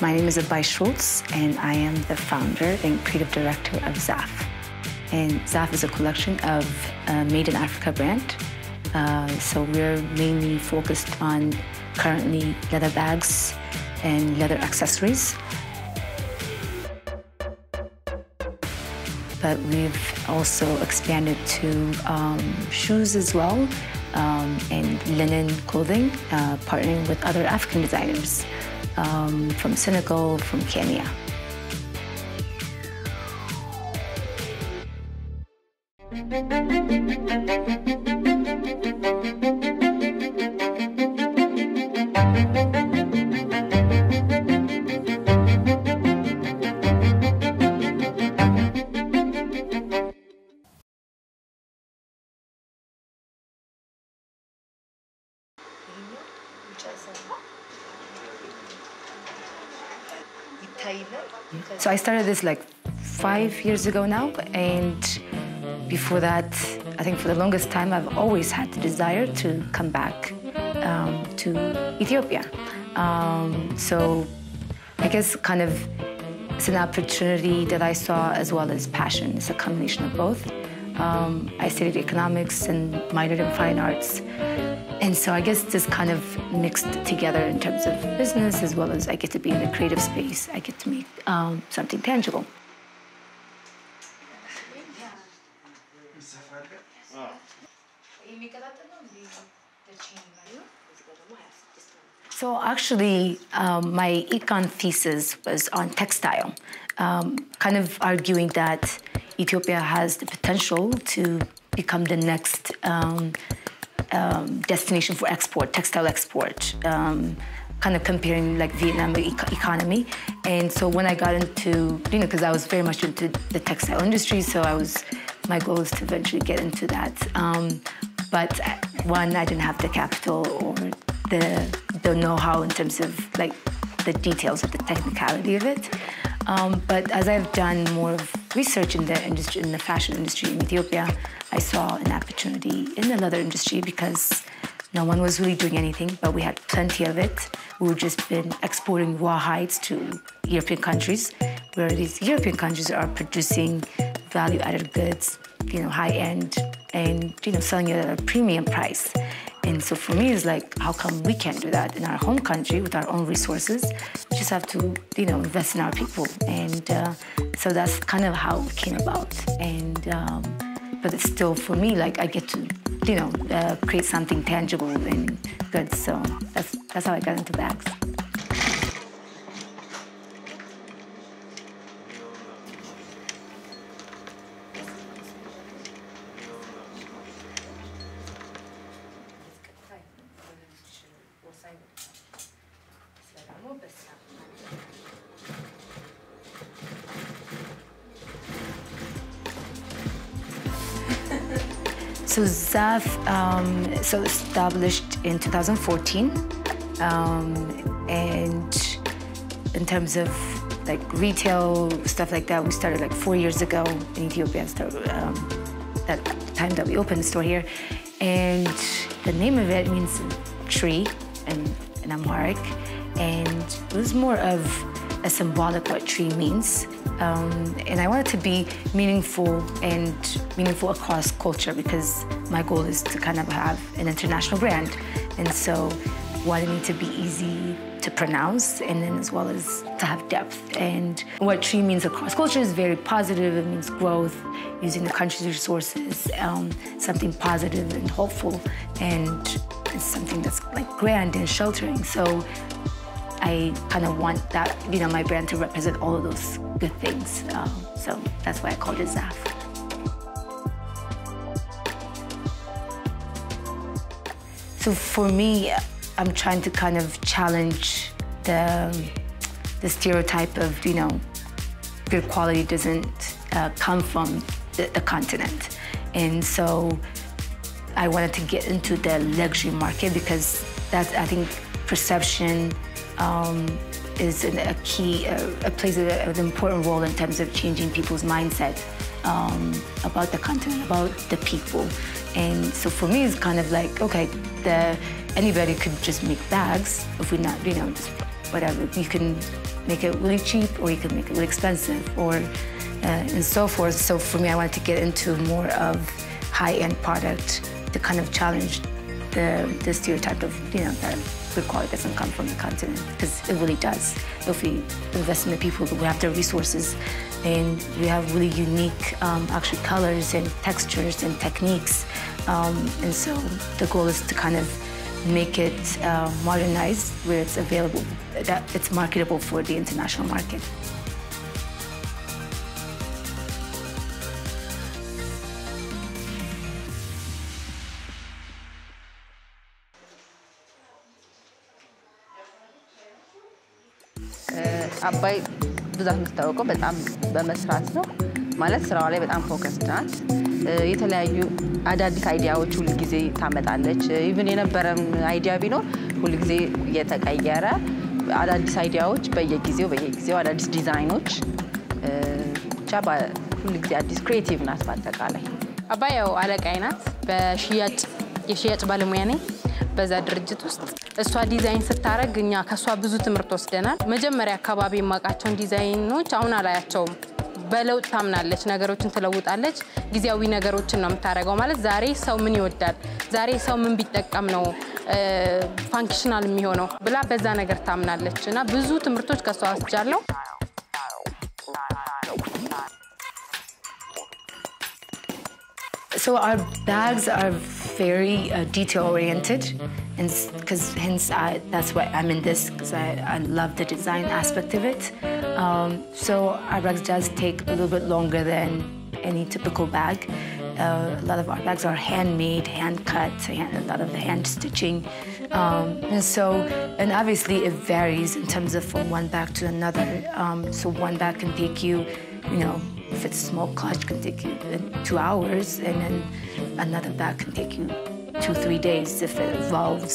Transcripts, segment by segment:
My name is Abai Schulze, and I am the founder and creative director of Zaaf. And Zaaf is a collection of Made in Africa brand. So we're mainly focused on currently leather bags and leather accessories. But we've also expanded to shoes as well, and linen clothing, partnering with other African designers from Senegal, from Kenya. So I started this like 5 years ago now, and before that, I think for the longest time, I've always had the desire to come back to Ethiopia. So I guess kind of it's an opportunity that I saw as well as passion. It's a combination of both. I studied economics and minored in fine arts. And so I guess this kind of mixed together in terms of business as well as I get to be in a creative space. I get to make something tangible. So actually, my econ thesis was on textile, kind of arguing that Ethiopia has the potential to become the next destination for export, textile export, kind of comparing like Vietnam economy. And so when I got into, because I was very much into the textile industry, so my goal is to eventually get into that. But one, I didn't have the capital or the know-how in terms of like the details of the technicality of it. But as I've done more of research in the industry, in the fashion industry in Ethiopia, I saw an opportunity in the leather industry because no one was really doing anything, but we had plenty of it. We were just been exporting raw hides to European countries, where these European countries are producing value-added goods, high-end, and selling it at a premium price. And so for me, it's like, how come we can't do that in our home country with our own resources? We just have to, invest in our people. And so that's kind of how it came about. And but it's still, for me, like I get to, create something tangible and good. So that's how I got into bags. So Zaaf, established in 2014, and in terms of like retail stuff like that, we started like 4 years ago in Ethiopia. That time that we opened the store here, and the name of it means tree in Amharic, and it was more of a symbolic what tree means. And I want it to be meaningful across culture because my goal is to kind of have an international brand. And so wanting it to be easy to pronounce and then as well as to have depth. And what tree means across culture is very positive. It means growth, using the country's resources, something positive and hopeful. And it's something that's like grand and sheltering. So I kind of want that, my brand to represent all of those good things. So that's why I called it Zaaf. So for me, I'm trying to kind of challenge the stereotype of, good quality doesn't come from the continent. And so I wanted to get into the luxury market because that's, I think, perception is plays an important role in terms of changing people's mindset about the continent, about the people. And so for me, it's kind of like, okay, anybody could just make bags if we're not, just whatever. You can make it really cheap or you can make it really expensive or and so forth. So for me, I wanted to get into more of high-end product to kind of challenge the stereotype of, that good quality doesn't come from the continent, because it really does. If we invest in the people who have the resources, and we have really unique actually colors and textures and techniques. And so the goal is to kind of make it modernized where it's available, that it's marketable for the international market. አባይ ብዛት የምትታወቀው በጣም በመስራት ነው ማለት ስራው ላይ በጣም ፎከስ ናት የተለያዩ አዳዲስ አይዲያዎች ሁሉ ጊዜ ታመጣለች ኢቭን የነበረም አይዲያ ቢኖር ሁሉ ጊዜ የተቀየረ አዳዲስ አይዲያዎች በየጊዜው አዳዲስ ዲዛይኖች ቻባ ሁሉ ጊዜ አዲስ ክሪኤቲቭ ናት ባጠቃላይ አባይው አለቃይ ናት የሽያጭ ባለሙያ ነኝ በዛ ድርጅት ውስጥ እሷ ዲዛይን ስታረግኛ ከሷ ብዙ ትምርት ወስደናል መጀመሪያ አካባቢ ማቃቸውን ዲዛይኖች አሁን አላያቸውም በለውጥ ታምናለች ነገሮችን ትለውጣለች ጊዜያዊ ነገሮችን ነው የምታረጋው ማለት ዛሬ ሰው ምን ይወዳል ዛሬ ሰው ምን ቢጠቀም ነው ፋንክሽናል የሚሆነው ብላ በዛ ነገር ታምናለችና ብዙ ትምርቶች ከሷ ወስጃለሁ So our bags are very detail-oriented, and because hence that's why I'm in this, because I love the design aspect of it. So our bags does take a little bit longer than any typical bag. A lot of our bags are handmade, hand-cut, a lot of the hand stitching. And obviously it varies in terms of from one bag to another. So one bag can take you, if it's small clutch, can take you 2 hours, and then another bag can take you 2-3 days if it involves,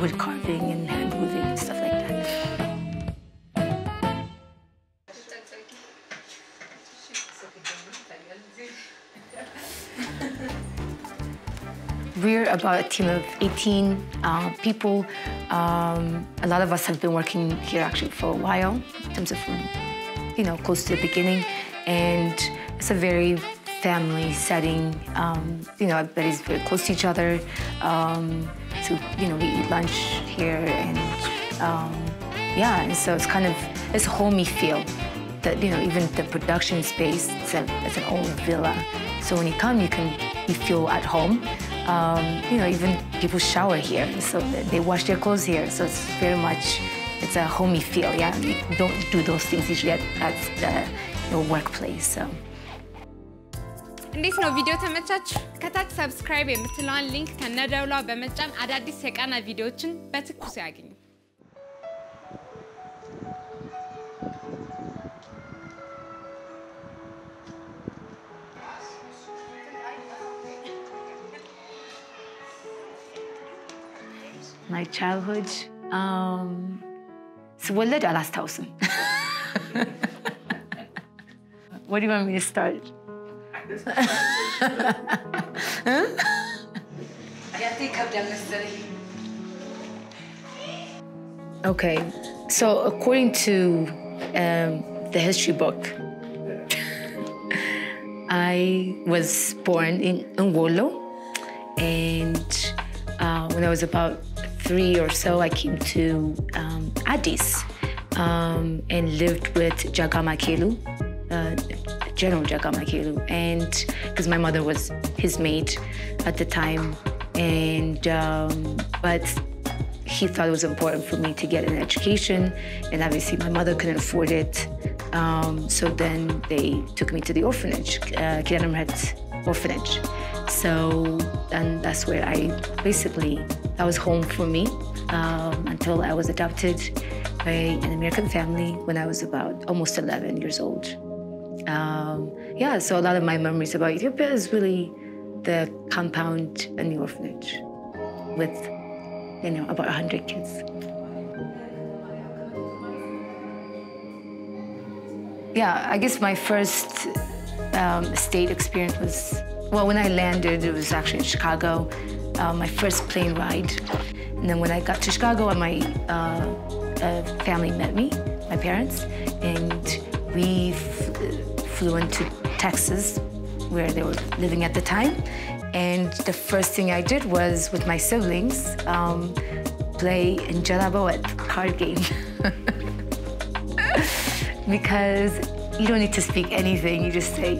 wood carving and hand moving and stuff like that. We're about a team of 18 people. A lot of us have been working here actually for a while, in terms of from, close to the beginning. And it's a very family setting. Everybody's very close to each other. So, we eat lunch here and and so it's a homey feel. That, even the production space, it's an old villa. So when you come, you feel at home. Even people shower here, so they wash their clothes here. So it's very much, it's a homey feel, You don't do those things usually at the workplace, so. እንዴት ነው ቪዲዮ ተመቻችሁ ከታች ሰብስክራይብ የምትለውን ሊንክ ከነደውላ በመጫን አዳዲስ የቃና ቪዲዮዎችን በትኩስ ያገኙ My childhood ስወለድ አላስታውስም What do you want me to start? Okay, so according to the history book, I was born in Ngolo, and when I was about 3 or so, I came to Addis and lived with Jagama Kelu. General Jagama Kelu, and because my mother was his maid at the time, and but he thought it was important for me to get an education, and obviously my mother couldn't afford it, so then they took me to the orphanage, Kidan Amharic orphanage. So, and that's where that was home for me until I was adopted by an American family when I was about almost 11 years old. So a lot of my memories about Ethiopia is really the compound and the orphanage with, about 100 kids. I guess my first state experience was, when I landed, it was actually in Chicago, my first plane ride. And then when I got to Chicago, family met me, my parents, and we flew into Texas, where they were living at the time. And the first thing I did was, with my siblings, play Injarabawat card game. Because you don't need to speak anything. You just say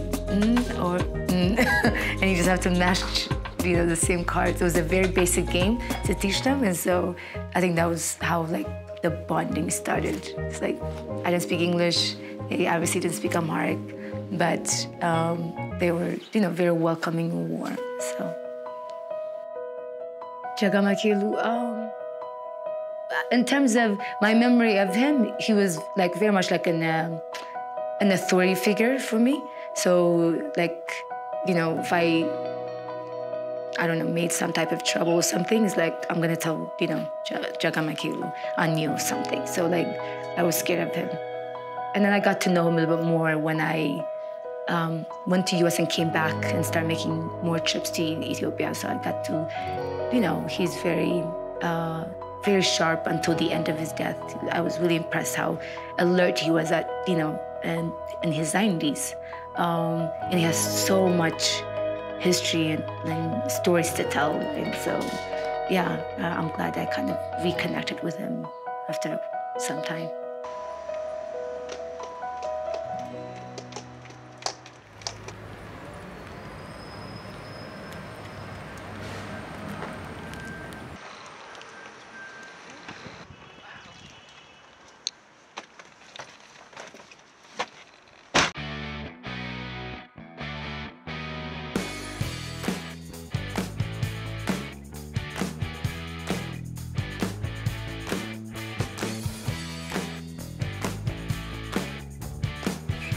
or and you just have to match, the same cards. It was a very basic game to teach them, and so I think that was how like the bonding started. It's like I didn't speak English. They obviously didn't speak Amharic, but they were, very welcoming and warm. So Jagamakilu. In terms of my memory of him, he was like very much like an authority figure for me. So like, if I don't know, made some type of trouble or something, it's like, I'm gonna tell, Jagamakilu on you or something. So like, I was scared of him. And then I got to know him a little bit more when I went to US and came back and started making more trips to Ethiopia. So I got to, he's very sharp until the end of his death. I was really impressed how alert he was at, in his 90s. And he has so much history and stories to tell. And so, I'm glad I kind of reconnected with him after some time.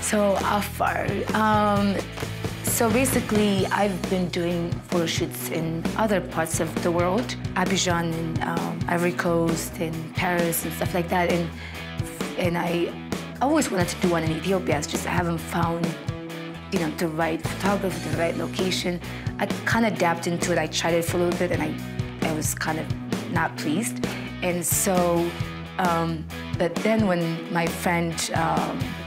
So Afar. So basically, I've been doing photo shoots in other parts of the world, Abidjan and Ivory Coast and Paris and stuff like that. And I always wanted to do one in Ethiopia. It's just I haven't found, the right photographer, the right location. I kind of dabbed into it. I tried it for a little bit, and I was kind of not pleased. And so, but then when my friend,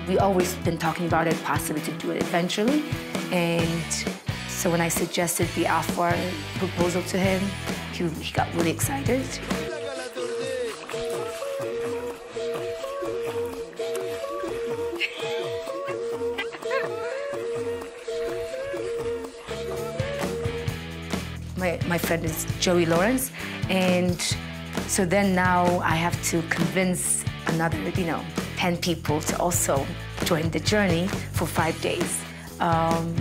we always been talking about it, possibly to do it eventually. And so when I suggested the Afar proposal to him, he got really excited. My friend is Joey Lawrence, and so then now I have to convince another, 10 people to also join the journey for 5 days.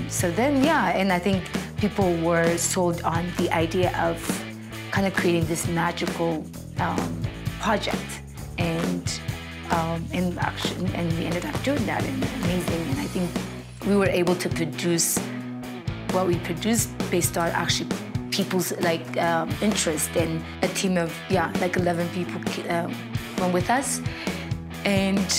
So then, and I think people were sold on the idea of kind of creating this magical project, and we ended up doing that, and amazing. And I think we were able to produce what we produced based on actually people's interest, and a team of 11 people went with us. And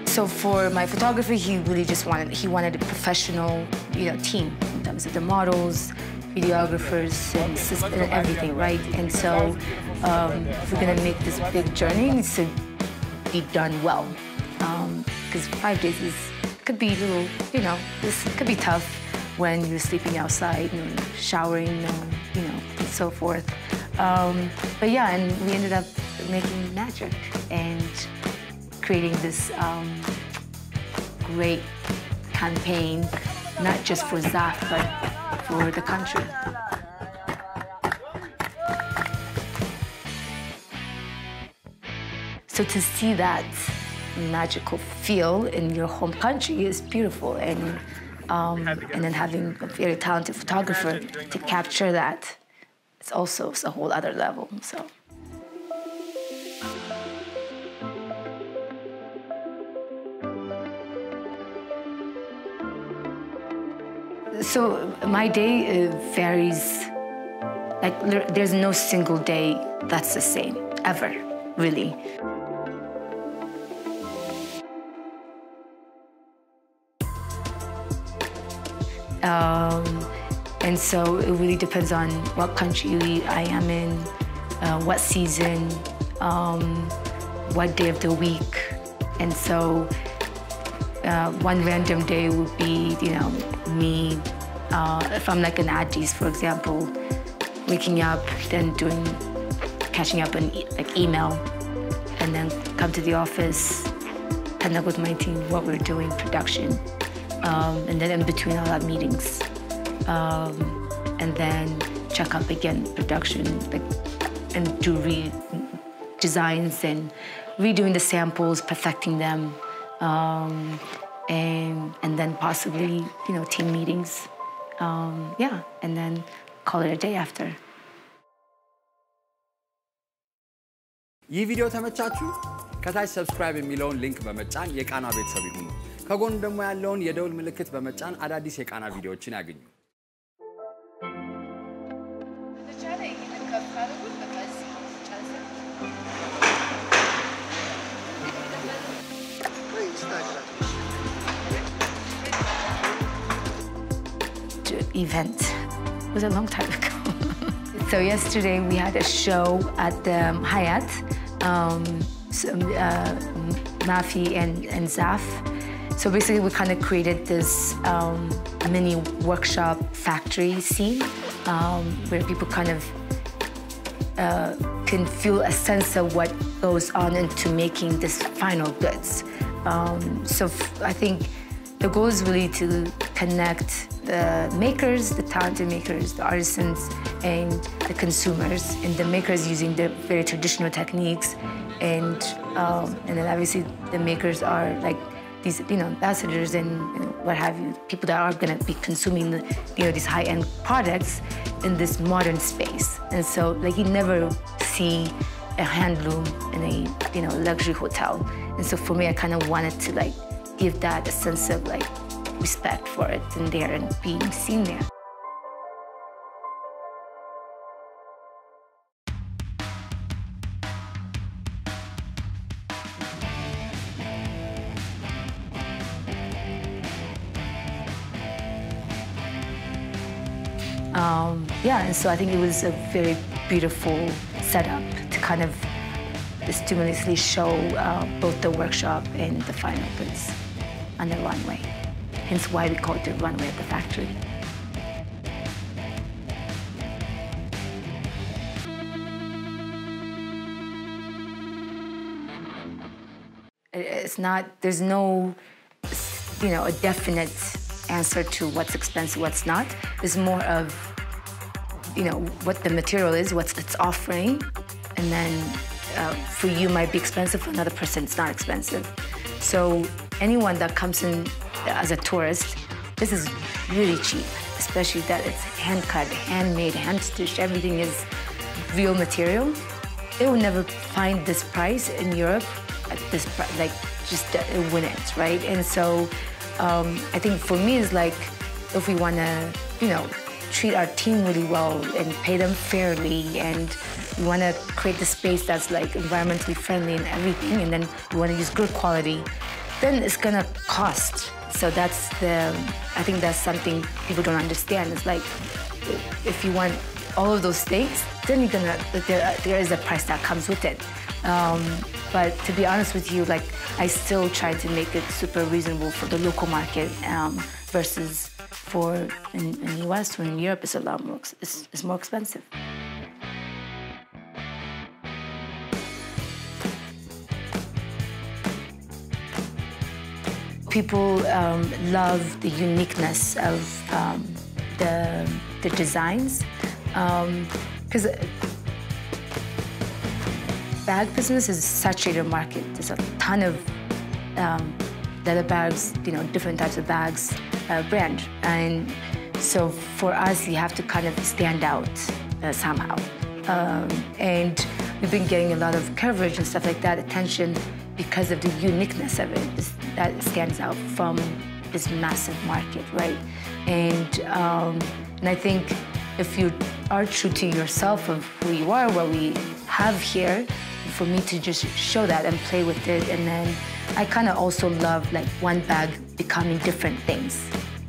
so for my photography, he really just wanted a professional, team in terms of the models, videographers, and everything, right? And so if we're gonna make this big journey, it needs to be done well, because 5 days could be a little, this could be tough when you're sleeping outside, showering, and so forth. But and we ended up making magic and creating this great campaign, not just for Zaaf, but for the country. So to see that magical feel in your home country is beautiful, and then having a very talented photographer to capture that, it's also a whole other level. So my day varies. Like there's no single day that's the same ever, really. And so it really depends on what country I am in, what season, what day of the week. And so one random day would be, me, if I'm like an Addis, for example, waking up, then catching up on like email, and then come to the office, connect with my team, what we're doing, production, and then in between I'll have meetings, and then check up again, production, and do designs and redoing the samples, perfecting them, and then possibly, team meetings, and then call it a day after. ይህ ቪዲዮ ተመቻችሁ? ከታች ሰብስክራይብ የሚለውን ሊንክ በመጫን የቃና ቤተሰብ ይሁኑ። ከጎን ደግሞ ያለውን የደውል ምልክት በመጫን አዳዲስ የቃና ቪዲዮዎችን ያገኙ። Event. It was a long time ago. So yesterday we had a show at the Hyatt, Mafi and Zaaf. So basically we kind of created this mini workshop factory scene where people kind of can feel a sense of what goes on into making this final goods. So I think the goal is really to connect the makers, the talented makers, the artisans, and the consumers. And the makers using the very traditional techniques, and then obviously the makers are like these, ambassadors and what have you, people that are going to be consuming, these high-end products in this modern space. And so, like, you never see a handloom in a, luxury hotel. And so for me, I kind of wanted to like give that a sense of like respect for it in there and being seen there. And so I think it was a very beautiful setup to kind of stimulously show both the workshop and the final goods on the runway. Hence why we call it the runway of the factory. It's not, there's no, a definite answer to what's expensive, what's not. It's more of, what the material is, what it's offering, and then for you might be expensive, for another person it's not expensive. So anyone that comes in as a tourist, this is really cheap, especially that it's hand-cut, handmade, hand-stitched, everything is real material. They will never find this price in Europe at this price, like just win it, right? And so I think for me it's like, if we want to, treat our team really well and pay them fairly, and we want to create the space that's like environmentally friendly and everything, and then we want to use good quality, then it's gonna cost. So I think that's something people don't understand. It's like, if you want all of those things, then there is a price that comes with it. But to be honest with you, like, I still try to make it super reasonable for the local market versus for in the US or in Europe, it's a lot more, it's more expensive. People love the uniqueness of the designs, because bag business is a saturated market. There's a ton of leather bags, different types of bags, brand. And so for us, you have to kind of stand out somehow. And we've been getting a lot of coverage and stuff like that, attention, because of the uniqueness of it. That stands out from this massive market, right? And I think if you are true to yourself of who you are, what we have here, for me to just show that and play with it. And then I kind of also love like one bag becoming different things.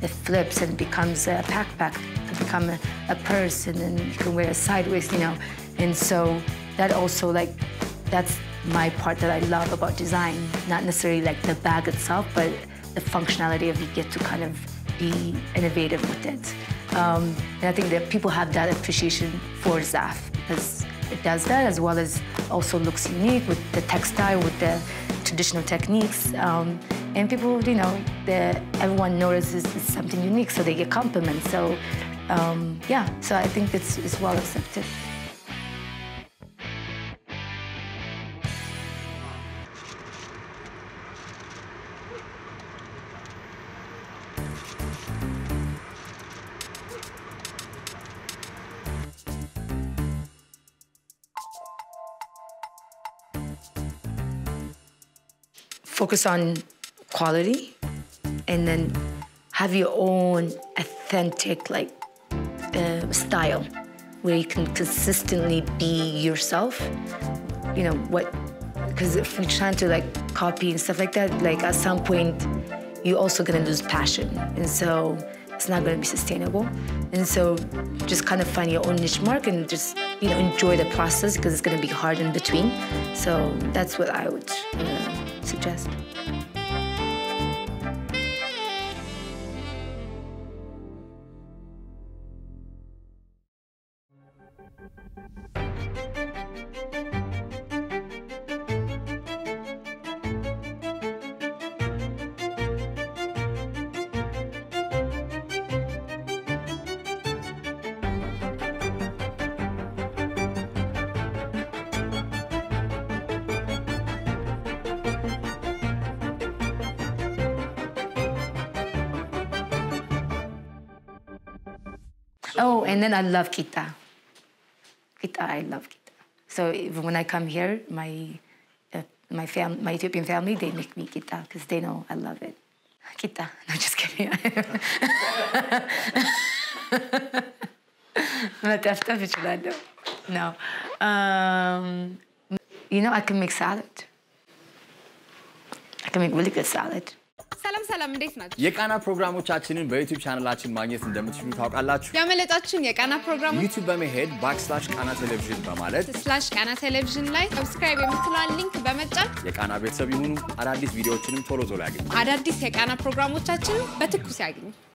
It flips and becomes a backpack, it become a purse, and then you can wear it sideways, And so that also like that's my part that I love about design. Not necessarily like the bag itself, but the functionality of you get to kind of be innovative with it. And I think that people have that appreciation for Zaaf because it does that as well as also looks unique with the textile, with the traditional techniques. And people, you know, everyone notices it's something unique, so they get compliments. So, yeah, so I think it's well accepted. Focus on quality and then have your own authentic like style where you can consistently be yourself. You know what, because if you're trying to like copy and stuff like that, like at some point you're also gonna lose passion, and so it's not gonna be sustainable. And so just kind of find your own niche mark and just, you know, enjoy the process because it's gonna be hard in between. So that's what I would suggest. Oh, and then I love kita. Kita, I love kita. So even when I come here, my Ethiopian family, they make me kita because they know I love it. Kita, no, just kidding. No. You know, I can make salad. I can make really good salad. ሰላም እንዴት ናችሁ? የቃና ፕሮግራሞቻችንን በዩቲዩብ ቻናላችን ማግኘት እንደምትችሉ ታውቃላችሁ። ያመለጣችሁን የቃና ፕሮግራሞች ዩቲዩብ በመሄድ /Kana Television በማለት /Kana Television ላይ ሰብስክራይብ የምትለዋን ሊንክ በመጫን የቃና ቤተሰብ ይሁኑ። አዳዲስ ቪዲዮዎችንም ቶሎ ያገኙ። አዳዲስ የቃና ፕሮግራሞቻችንን በትኩስ ያገኙ።